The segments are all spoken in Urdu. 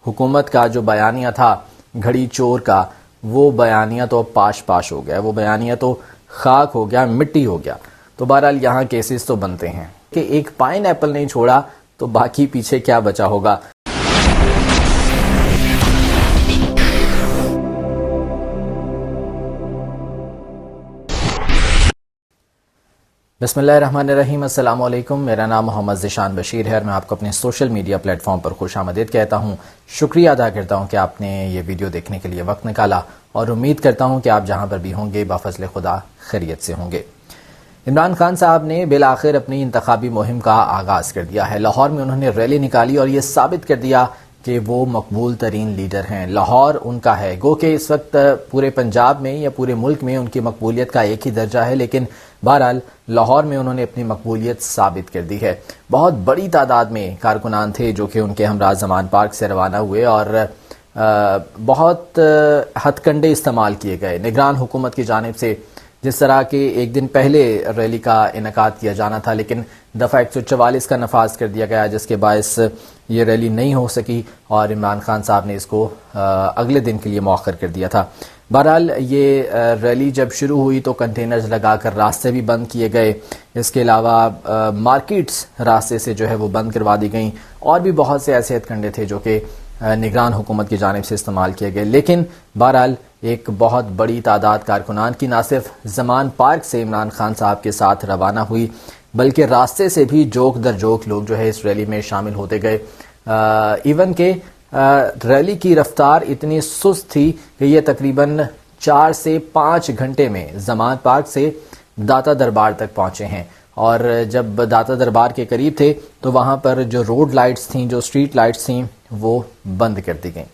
حکومت کا جو بیانیہ تھا گھڑی چور کا، وہ بیانیہ تو پاش پاش ہو گیا، وہ بیانیہ تو خاک ہو گیا، مٹی ہو گیا۔ تو بہرحال یہاں کیسز تو بنتے ہیں کہ ایک پائن ایپل نہیں چھوڑا تو باقی پیچھے کیا بچا ہوگا۔ بسم اللہ الرحمن الرحیم، السلام علیکم۔ میرا نام محمد ذیشان بشیر ہے اور میں آپ کو اپنے سوشل میڈیا پلیٹ فارم پر خوش آمدید کہتا ہوں۔ شکریہ ادا کرتا ہوں کہ آپ نے یہ ویڈیو دیکھنے کے لیے وقت نکالا، اور امید کرتا ہوں کہ آپ جہاں پر بھی ہوں گے بفضل خدا خیریت سے ہوں گے۔ عمران خان صاحب نے بالآخر اپنی انتخابی مہم کا آغاز کر دیا ہے۔ لاہور میں انہوں نے ریلی نکالی اور یہ ثابت کر دیا کہ وہ مقبول ترین لیڈر ہیں، لاہور ان کا ہے۔ گو کہ اس وقت پورے پنجاب میں یا پورے ملک میں ان کی مقبولیت کا ایک ہی درجہ ہے، لیکن بہرحال لاہور میں انہوں نے اپنی مقبولیت ثابت کر دی ہے۔ بہت بڑی تعداد میں کارکنان تھے جو کہ ان کے ہمراہ زمان پارک سے روانہ ہوئے، اور بہت ہتھ کنڈے استعمال کیے گئے نگران حکومت کی جانب سے، جس طرح کہ ایک دن پہلے ریلی کا انعقاد کیا جانا تھا لیکن دفعہ 144 کا نفاذ کر دیا گیا، جس کے باعث یہ ریلی نہیں ہو سکی اور عمران خان صاحب نے اس کو اگلے دن کے لیے مؤخر کر دیا تھا۔ بہرحال یہ ریلی جب شروع ہوئی تو کنٹینرز لگا کر راستے بھی بند کیے گئے، اس کے علاوہ مارکیٹس راستے سے جو ہے وہ بند کروا دی گئیں، اور بھی بہت سے ایسے ہتھ کنڈے تھے جو کہ نگران حکومت کی جانب سے استعمال کیے گئے۔ لیکن بہرحال ایک بہت بڑی تعداد کارکنان کی نہ صرف زمان پارک سے عمران خان صاحب کے ساتھ روانہ ہوئی، بلکہ راستے سے بھی جوک در جوک لوگ جو ہے اس ریلی میں شامل ہوتے گئے۔ ایون کہ ریلی کی رفتار اتنی سست تھی کہ یہ تقریباً 4 سے 5 گھنٹے میں زمان پارک سے داتا دربار تک پہنچے ہیں، اور جب داتا دربار کے قریب تھے تو وہاں پر جو روڈ لائٹس تھیں، جو اسٹریٹ لائٹس تھیں، وہ بند کر دی گئیں۔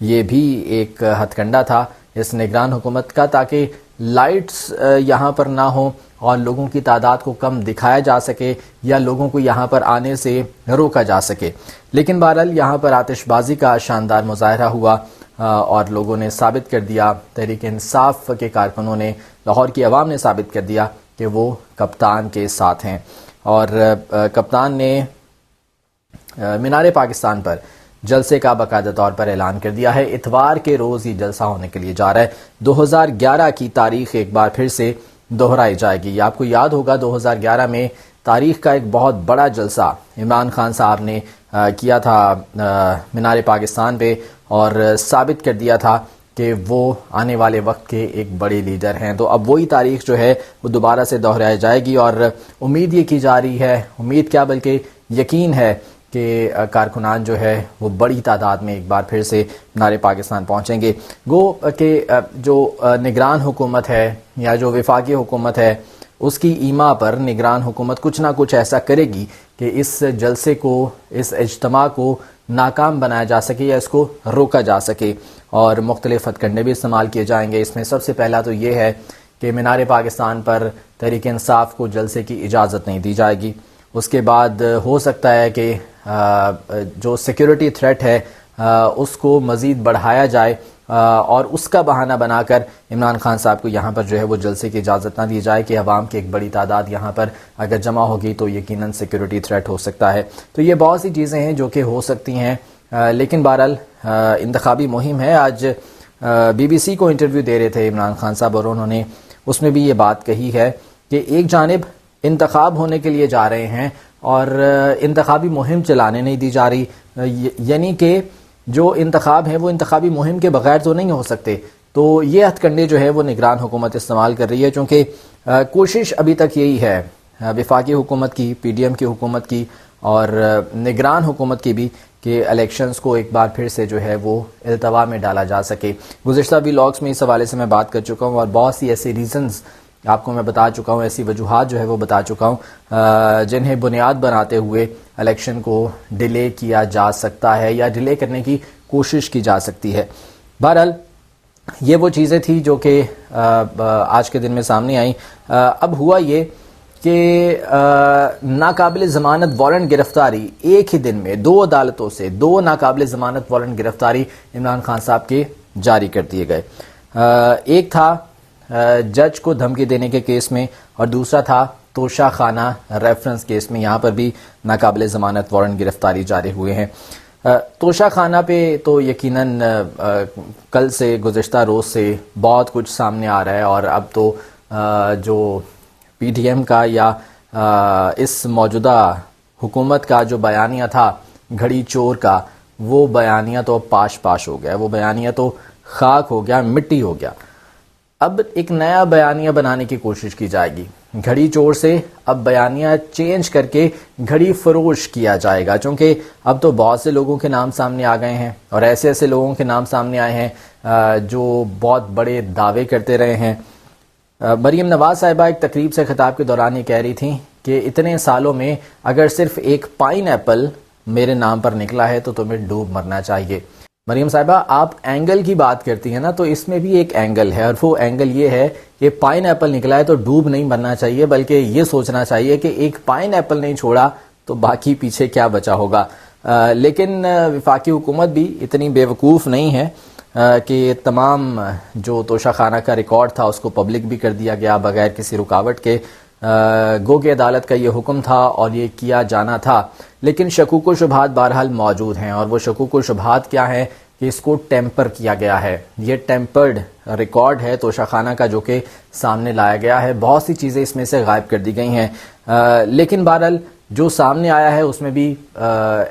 یہ بھی ایک ہتھ کنڈا تھا اس نگران حکومت کا، تاکہ لائٹس یہاں پر نہ ہوں اور لوگوں کی تعداد کو کم دکھایا جا سکے یا لوگوں کو یہاں پر آنے سے روکا جا سکے۔ لیکن بہرحال یہاں پر آتش بازی کا شاندار مظاہرہ ہوا اور لوگوں نے ثابت کر دیا، تحریک انصاف کے کارکنوں نے، لاہور کی عوام نے ثابت کر دیا کہ وہ کپتان کے ساتھ ہیں، اور کپتان نے مینار پاکستان پر جلسے کا باقاعدہ طور پر اعلان کر دیا ہے۔ اتوار کے روز یہ جلسہ ہونے کے لیے جا رہا ہے۔ 2011 کی تاریخ ایک بار پھر سے دہرائی جائے گی۔ یہ آپ کو یاد ہوگا 2011 میں تاریخ کا ایک بہت بڑا جلسہ عمران خان صاحب نے کیا تھا مینار پاکستان پہ، اور ثابت کر دیا تھا کہ وہ آنے والے وقت کے ایک بڑے لیڈر ہیں۔ تو اب وہی تاریخ جو ہے وہ دوبارہ سے دہرائی جائے گی، اور امید یہ کی جا رہی ہے، امید کیا بلکہ یقین ہے کہ کارکنان جو ہے وہ بڑی تعداد میں ایک بار پھر سے مینار پاکستان پہنچیں گے۔ گو کہ جو نگران حکومت ہے یا جو وفاقی حکومت ہے، اس کی ایما پر نگران حکومت کچھ نہ کچھ ایسا کرے گی کہ اس جلسے کو، اس اجتماع کو ناکام بنایا جا سکے یا اس کو روکا جا سکے، اور مختلف ہتھ کنڈے بھی استعمال کیے جائیں گے۔ اس میں سب سے پہلا تو یہ ہے کہ مینار پاکستان پر تحریک انصاف کو جلسے کی اجازت نہیں دی جائے گی۔ اس کے بعد ہو سکتا ہے کہ جو سیکیورٹی تھریٹ ہے اس کو مزید بڑھایا جائے، اور اس کا بہانہ بنا کر عمران خان صاحب کو یہاں پر جو ہے وہ جلسے کی اجازت نہ دی جائے کہ عوام کی ایک بڑی تعداد یہاں پر اگر جمع ہوگی تو یقیناً سیکیورٹی تھریٹ ہو سکتا ہے۔ تو یہ بہت سی چیزیں ہیں جو کہ ہو سکتی ہیں، لیکن بہرحال انتخابی مہم ہے۔ آج BBC کو انٹرویو دے رہے تھے عمران خان صاحب، اور انہوں نے اس میں بھی یہ بات کہی ہے کہ ایک جانب انتخاب ہونے کے لیے جا رہے ہیں اور انتخابی مہم چلانے نہیں دی جا رہی، یعنی کہ جو انتخاب ہیں وہ انتخابی مہم کے بغیر تو نہیں ہو سکتے۔ تو یہ ہتھ کنڈے جو ہے وہ نگران حکومت استعمال کر رہی ہے، چونکہ کوشش ابھی تک یہی ہے وفاقی حکومت کی، PDM کی حکومت کی اور نگران حکومت کی بھی، کہ الیکشنز کو ایک بار پھر سے جو ہے وہ التوا میں ڈالا جا سکے۔ گزشتہ ولاگس میں اس حوالے سے میں بات کر چکا ہوں، اور بہت سی ایسے ریزنز آپ کو میں بتا چکا ہوں، ایسی وجوہات جو ہے وہ بتا چکا ہوں جنہیں بنیاد بناتے ہوئے الیکشن کو ڈیلے کیا جا سکتا ہے یا ڈیلے کرنے کی کوشش کی جا سکتی ہے۔ بہرحال یہ وہ چیزیں تھیں جو کہ آج کے دن میں سامنے آئیں۔ اب ہوا یہ کہ ناقابل ضمانت وارنٹ گرفتاری ایک ہی دن میں 2 عدالتوں سے 2 ناقابل ضمانت وارنٹ گرفتاری عمران خان صاحب کے جاری کر دیے گئے۔ ایک تھا جج کو دھمکی دینے کے کیس میں، اور دوسرا تھا توشہ خانہ ریفرنس کیس میں۔ یہاں پر بھی ناقابل ضمانت وارنٹ گرفتاری جاری ہوئے ہیں۔ توشہ خانہ پہ تو یقیناً کل سے گزشتہ روز سے بہت کچھ سامنے آ رہا ہے، اور اب تو جو پی ٹی ایم کا یا اس موجودہ حکومت کا جو بیانیہ تھا گھڑی چور کا، وہ بیانیہ تو پاش پاش ہو گیا، وہ بیانیہ تو خاک ہو گیا، مٹی ہو گیا۔ اب ایک نیا بیانیہ بنانے کی کوشش کی جائے گی، گھڑی چور سے اب بیانیہ چینج کر کے گھڑی فروش کیا جائے گا، چونکہ اب تو بہت سے لوگوں کے نام سامنے آ گئے ہیں، اور ایسے ایسے لوگوں کے نام سامنے آئے ہیں جو بہت بڑے دعوے کرتے رہے ہیں۔ مریم نواز صاحبہ ایک تقریب سے خطاب کے دوران یہ کہہ رہی تھیں کہ اتنے سالوں میں اگر صرف ایک پائن ایپل میرے نام پر نکلا ہے تو تمہیں ڈوب مرنا چاہیے۔ مریم صاحبہ، آپ اینگل کی بات کرتی ہیں نا، تو اس میں بھی ایک اینگل ہے، اور وہ اینگل یہ ہے کہ پائن ایپل نکلا ہے تو ڈوب نہیں مرنا چاہیے، بلکہ یہ سوچنا چاہیے کہ ایک پائن ایپل نہیں چھوڑا تو باقی پیچھے کیا بچا ہوگا۔ لیکن وفاقی حکومت بھی اتنی بیوقوف نہیں ہے کہ تمام جو توشہ خانہ کا ریکارڈ تھا اس کو پبلک بھی کر دیا گیا بغیر کسی رکاوٹ کے۔ گو کہ عدالت کا یہ حکم تھا اور یہ کیا جانا تھا، لیکن شکوک و شبہات بہرحال موجود ہیں، اور وہ شکوک و شبہات کیا ہیں کہ اس کو ٹیمپر کیا گیا ہے۔ یہ ٹیمپرڈ ریکارڈ ہے توشہ خانہ کا جو کہ سامنے لایا گیا ہے، بہت سی چیزیں اس میں سے غائب کر دی گئی ہیں، لیکن بہرحال جو سامنے آیا ہے اس میں بھی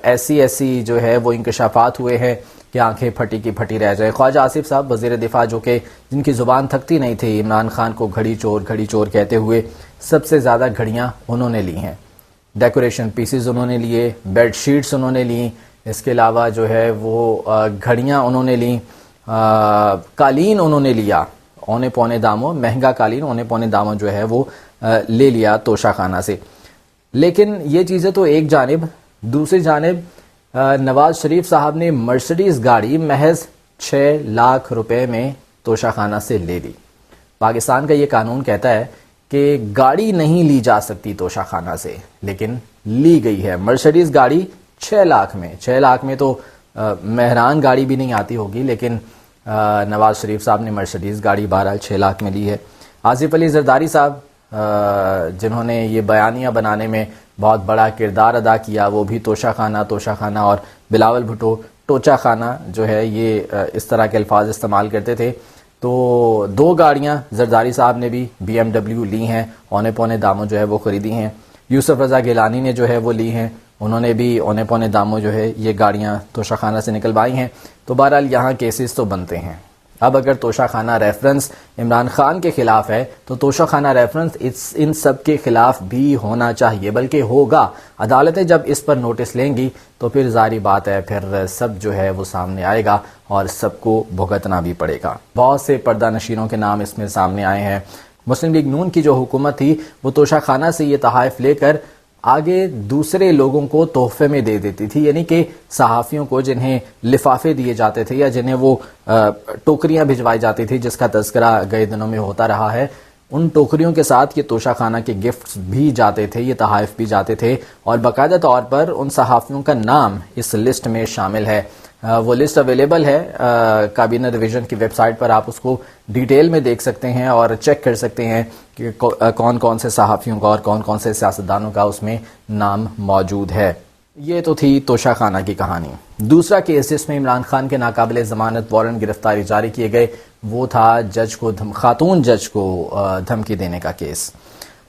ایسی جو ہے وہ انکشافات ہوئے ہیں کہ آنکھیں پھٹی کی پھٹی رہ جائے۔ خواجہ آصف صاحب وزیر دفاع، جو کہ جن کی زبان تھکتی نہیں تھی عمران خان کو گھڑی چور کہتے ہوئے، سب سے زیادہ گھڑیاں انہوں نے لی ہیں، ڈیکوریشن پیسز انہوں نے لیے، بیڈ شیٹس انہوں نے لیں، اس کے علاوہ جو ہے وہ گھڑیاں انہوں نے لیں، قالین انہوں نے لیا اونے پونے داموں، مہنگا قالین اونے پونے داموں جو ہے وہ لے لیا توشہ خانہ سے۔ لیکن یہ چیزیں تو ایک جانب، دوسری جانب نواز شریف صاحب نے مرسڈیز گاڑی محض 6 لاکھ روپے میں توشہ خانہ سے لے لی۔ پاکستان کا یہ قانون کہتا ہے کہ گاڑی نہیں لی جا سکتی توشہ خانہ سے، لیکن لی گئی ہے مرسڈیز گاڑی 6 لاکھ میں۔ 6 لاکھ میں تو مہران گاڑی بھی نہیں آتی ہوگی، لیکن نواز شریف صاحب نے مرسڈیز گاڑی بہرحال 6 لاکھ میں لی ہے۔ آصف علی زرداری صاحب جنہوں نے یہ بیانیہ بنانے میں بہت بڑا کردار ادا کیا، وہ بھی توشہ خانہ، اور بلاول بھٹو ٹوچہ خانہ جو ہے یہ اس طرح کے الفاظ استعمال کرتے تھے۔ تو 2 گاڑیاں زرداری صاحب نے بھی BMW لی ہیں، اونے پونے داموں جو ہے وہ خریدی ہیں۔ یوسف رضا گیلانی نے جو ہے وہ لی ہیں، انہوں نے بھی اونے پونے داموں جو ہے یہ گاڑیاں توشہ خانہ سے نکلوائی ہیں۔ تو بہرحال یہاں کیسز تو بنتے ہیں۔ اب اگر توشہ خانہ ریفرنس عمران خان کے خلاف ہے تو توشہ خانہ ریفرنس ان سب کے خلاف بھی ہونا چاہیے، بلکہ ہوگا۔ عدالتیں جب اس پر نوٹس لیں گی تو پھر ظاہری بات ہے پھر سب جو ہے وہ سامنے آئے گا اور سب کو بھگتنا بھی پڑے گا۔ بہت سے پردہ نشینوں کے نام اس میں سامنے آئے ہیں۔ مسلم لیگ نون کی جو حکومت تھی وہ توشہ خانہ سے یہ تحائف لے کر آگے دوسرے لوگوں کو تحفے میں دے دیتی تھی، یعنی کہ صحافیوں کو جنہیں لفافے دیے جاتے تھے یا جنہیں وہ ٹوکریاں بھجوائی جاتی تھی، جس کا تذکرہ گئے دنوں میں ہوتا رہا ہے، ان ٹوکریوں کے ساتھ یہ توشہ خانہ کے گفٹس بھی جاتے تھے، یہ تحائف بھی جاتے تھے، اور باقاعدہ طور پر ان صحافیوں کا نام اس لسٹ میں شامل ہے۔ وہ لسٹ اویلیبل ہے کابینہ ڈویژن کی ویب سائٹ پر، آپ اس کو ڈیٹیل میں دیکھ سکتے ہیں اور چیک کر سکتے ہیں کہ کون کون سے صحافیوں کا اور کون کون سے سیاستدانوں کا اس میں نام موجود ہے۔ یہ تو تھی توشہ خانہ کی کہانی۔ دوسرا کیس جس میں عمران خان کے ناقابل ضمانت وارنٹ گرفتاری جاری کیے گئے وہ تھا خاتون جج کو دھمکی دینے کا کیس۔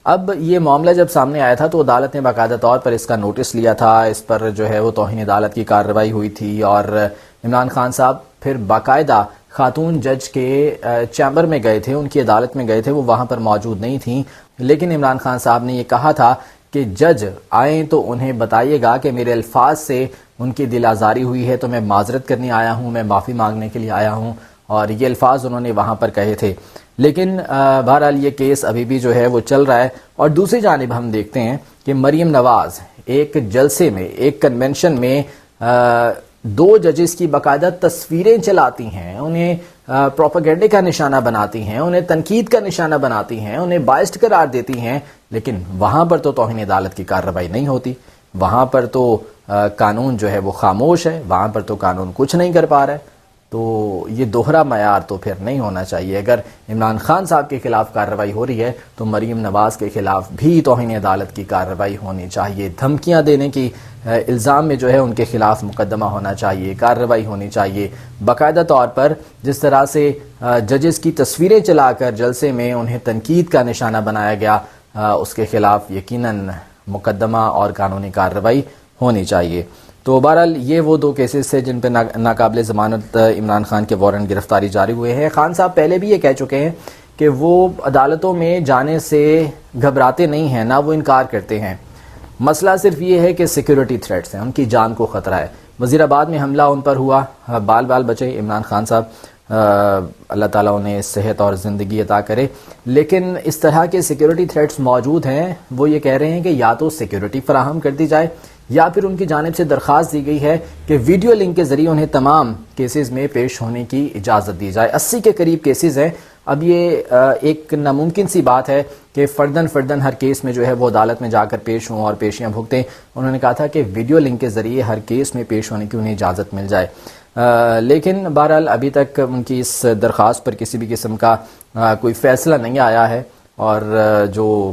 اب یہ معاملہ جب سامنے آیا تھا تو عدالت نے باقاعدہ طور پر اس کا نوٹس لیا تھا، اس پر جو ہے وہ توہین عدالت کی کارروائی ہوئی تھی، اور عمران خان صاحب پھر باقاعدہ خاتون جج کے چیمبر میں گئے تھے، ان کی عدالت میں گئے تھے، وہ وہاں پر موجود نہیں تھیں، لیکن عمران خان صاحب نے یہ کہا تھا کہ جج آئیں تو انہیں بتائیے گا کہ میرے الفاظ سے ان کی دل آزاری ہوئی ہے تو میں معذرت کرنے آیا ہوں، میں معافی مانگنے کے لیے آیا ہوں، اور یہ الفاظ انہوں نے وہاں پر کہے تھے۔ لیکن بہرحال یہ کیس ابھی بھی جو ہے وہ چل رہا ہے، اور دوسری جانب ہم دیکھتے ہیں کہ مریم نواز ایک جلسے میں، ایک کنونشن میں 2 ججز کی باقاعدہ تصویریں چلاتی ہیں، انہیں پروپیگنڈے کا نشانہ بناتی ہیں، انہیں تنقید کا نشانہ بناتی ہیں، انہیں بائسڈ قرار دیتی ہیں، لیکن وہاں پر تو توہین عدالت کی کارروائی نہیں ہوتی، وہاں پر تو قانون جو ہے وہ خاموش ہے، وہاں پر تو قانون کچھ نہیں کر پا رہا ہے۔ تو یہ دوہرا معیار تو پھر نہیں ہونا چاہیے. اگر عمران خان صاحب کے خلاف کارروائی ہو رہی ہے تو مریم نواز کے خلاف بھی توہین عدالت کی کارروائی ہونی چاہیے. دھمکیاں دینے کی الزام میں جو ہے ان کے خلاف مقدمہ ہونا چاہیے, کارروائی ہونی چاہیے. باقاعدہ طور پر جس طرح سے ججز کی تصویریں چلا کر جلسے میں انہیں تنقید کا نشانہ بنایا گیا, اس کے خلاف یقیناً مقدمہ اور قانونی کارروائی ہونی چاہیے. تو بہرحال یہ وہ دو کیسز تھے جن پہ ناقابل ضمانت عمران خان کے وارنٹ گرفتاری جاری ہوئے ہیں. خان صاحب پہلے بھی یہ کہہ چکے ہیں کہ وہ عدالتوں میں جانے سے گھبراتے نہیں ہیں, نہ وہ انکار کرتے ہیں. مسئلہ صرف یہ ہے کہ سیکیورٹی تھریٹس ہیں, ان کی جان کو خطرہ ہے. وزیر آباد میں حملہ ان پر ہوا, بال بچے عمران خان صاحب, اللہ تعالیٰ انہیں صحت اور زندگی عطا کرے. لیکن اس طرح کے سیکیورٹی تھریٹس موجود ہیں. وہ یہ کہہ رہے ہیں کہ یا تو سیکیورٹی فراہم کر دی جائے یا پھر ان کی جانب سے درخواست دی گئی ہے کہ ویڈیو لنک کے ذریعے انہیں تمام کیسز میں پیش ہونے کی اجازت دی جائے. 80 کے قریب کیسز ہیں. اب یہ ایک ناممکن سی بات ہے کہ فردن ہر کیس میں جو ہے وہ عدالت میں جا کر پیش ہوں اور پیشیاں بھگتیں. انہوں نے کہا تھا کہ ویڈیو لنک کے ذریعے ہر کیس میں پیش ہونے کی انہیں اجازت مل جائے. لیکن بہرحال ابھی تک ان کی اس درخواست پر کسی بھی قسم کا کوئی فیصلہ نہیں آیا ہے. اور جو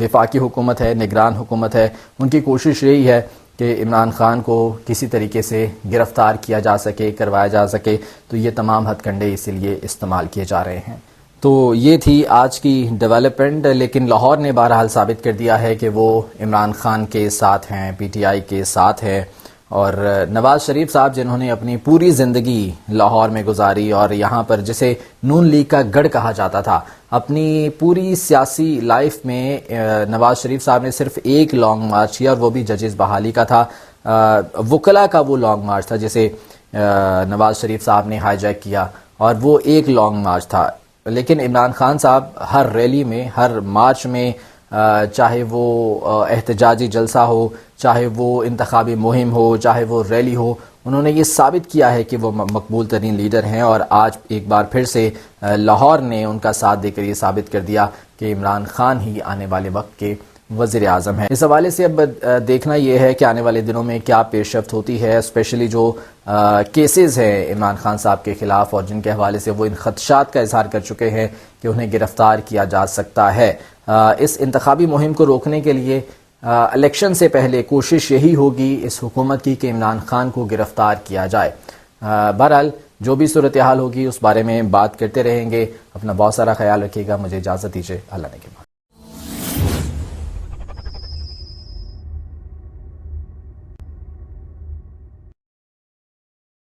وفاقی حکومت ہے, نگران حکومت ہے, ان کی کوشش یہی ہے کہ عمران خان کو کسی طریقے سے گرفتار کیا جا سکے, کروایا جا سکے. تو یہ تمام ہتھ کنڈے اسی لیے استعمال کیے جا رہے ہیں. تو یہ تھی آج کی ڈیولپمنٹ. لیکن لاہور نے بہرحال ثابت کر دیا ہے کہ وہ عمران خان کے ساتھ ہیں, پی ٹی آئی کے ساتھ ہیں. اور نواز شریف صاحب جنہوں نے اپنی پوری زندگی لاہور میں گزاری اور یہاں پر جسے نون لیگ کا گڑھ کہا جاتا تھا, اپنی پوری سیاسی لائف میں نواز شریف صاحب نے صرف ایک لانگ مارچ کیا, اور وہ بھی ججز بحالی کا تھا. وکلا کا وہ لانگ مارچ تھا جسے نواز شریف صاحب نے ہائی جیک کیا, اور وہ ایک لانگ مارچ تھا. لیکن عمران خان صاحب ہر ریلی میں, ہر مارچ میں, چاہے وہ احتجاجی جلسہ ہو, چاہے وہ انتخابی مہم ہو, چاہے وہ ریلی ہو, انہوں نے یہ ثابت کیا ہے کہ وہ مقبول ترین لیڈر ہیں. اور آج ایک بار پھر سے لاہور نے ان کا ساتھ دے کر یہ ثابت کر دیا کہ عمران خان ہی آنے والے وقت کے وزیر اعظم ہے. اس حوالے سے اب دیکھنا یہ ہے کہ آنے والے دنوں میں کیا پیش رفت ہوتی ہے, اسپیشلی جو کیسز ہیں عمران خان صاحب کے خلاف اور جن کے حوالے سے وہ ان خدشات کا اظہار کر چکے ہیں کہ انہیں گرفتار کیا جا سکتا ہے. اس انتخابی مہم کو روکنے کے لیے الیکشن سے پہلے کوشش یہی ہوگی اس حکومت کی کہ عمران خان کو گرفتار کیا جائے. بہرحال جو بھی صورتحال ہوگی اس بارے میں بات کرتے رہیں گے. اپنا بہت سارا خیال رکھیے گا. مجھے اجازت دیجیے. اللہ نے کے بعد.